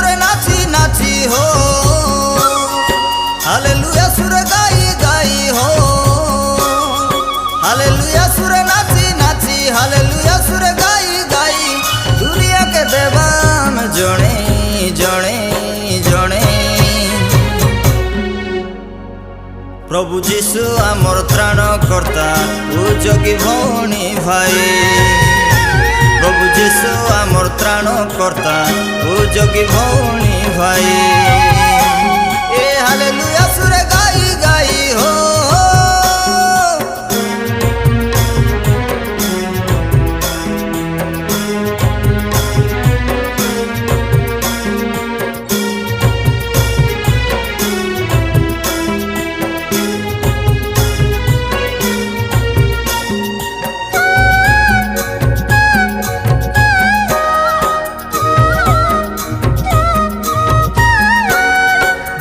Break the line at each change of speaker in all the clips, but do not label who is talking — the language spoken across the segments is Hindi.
सुरे नाची नाची हो, हालेलुया सुरे गाई गाई हो, हालेलुया सुरे नाची नाची, हालेलुया सुरे गाई गाई। दुनिया के देवा में जणे जणे जणे प्रभु जीशु आमर त्राणकर्ता उजगी भौणी भाई। प्रभु जीशु आमर त्राणकर्ता उजगी भौणी भाई। ए हालेलुया सुरे गाई गाई हो,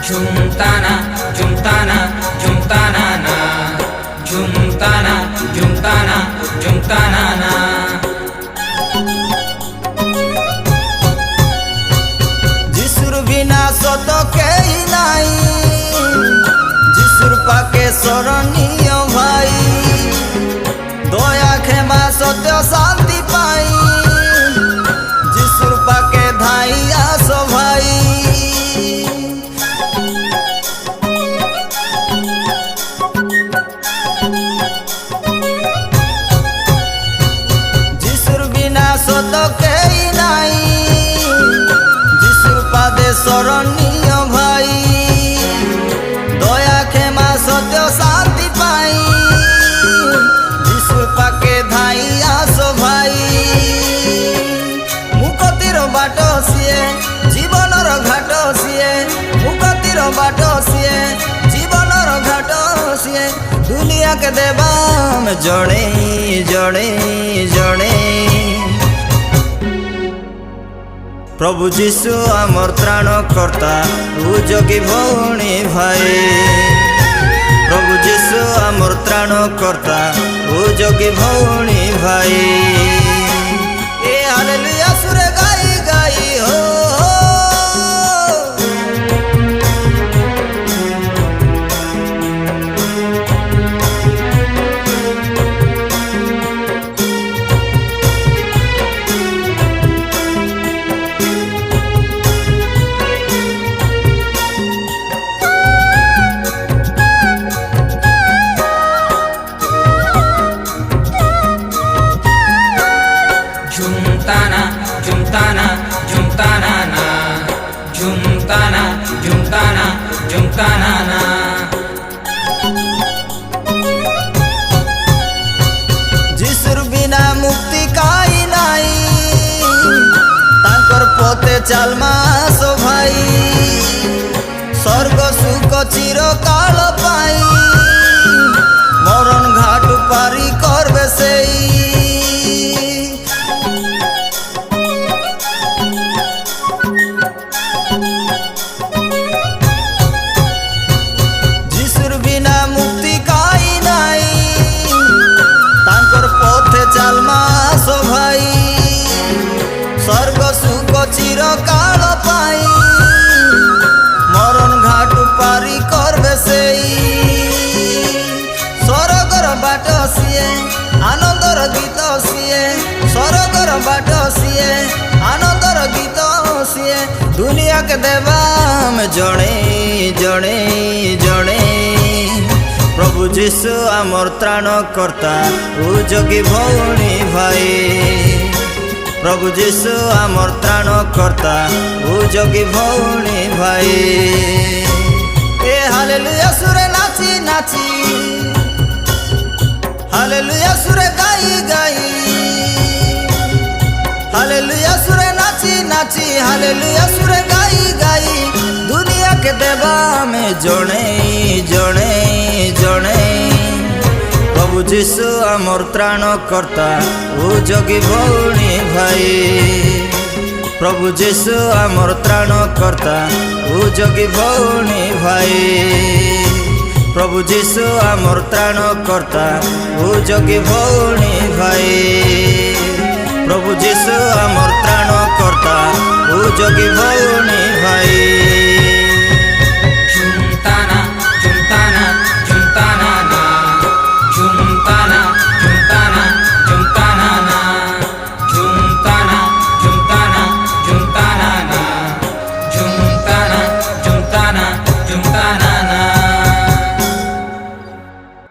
झुमताना झुमताना झुमताना ना, झुमताना झुमताना झुमताना ना।
जिसुर बिना सत केही नाई, जिसुर पाके शरणीय भाई। दया क्षमा सत्य शांति पाई, जिसुर पाके धाई आसो भाई। सत केही नाई, जिसुर पादे शरणीय भाई। दया क्षमा सत्य शांति पाई, जिसुर पाके धाई आसो भाई। मुक्तिर बाट सिए जीवनर घाट सिए, मुक्तिर बाट सिए जीवनर घाट सिए। दुनिया के देवा में जणे जणे जणे प्रभु जीशु आमर त्राणकर्ता उजगी भौणी भाई। प्रभु जीशु आमर त्राणकर्ता उजगी भौणी भाई। ए हालेलुया सुरे गाई गाई हो,
झुमताना झुमताना झुमताना ना, झुमताना झुमताना झुमताना ना।
जिसुर बिना मुक्ति काई नाई, तांकर पथे चालमा सो भाई। स्वर्ग सुख चिरकाल पाई, मरण घाट पारी करबे सेई। स्वर्ग सुख चिरकाल पाई, मरण घाट पारी करबे सेई। स्वर्गर बाट सिए आनंदर गीत सिए, स्वर्गर बाट सिए आनंदर गीत सिए। दुनिया के देवा में जणे जणे जणे प्रभु जीशु आमर त्राणकर्ता उजगी भौणी भाई। प्रभु जीशु आमर त्राणकर्ता उजगी भौणी भाई। ए हालेलुया सुरे नाची नाची, हालेलुया सुरे गाई गाई, हालेलुया सुरे नाची नाची, हालेलुया सुरे गाई गाई। दुनिया के देवा में जणे जणे जणे प्रभु जीशु आमर त्राणकर्ता उजगी भौणी भाई। प्रभु जीशु आमर त्राणकर्ता उजगी भौणी भाई। प्रभु जीशु आमर त्राणकर्ता उजगी भौणी भाई। प्रभु जीशु आमर त्राणकर्ता उजगी भौणी
ଝୁମତା ନା ନା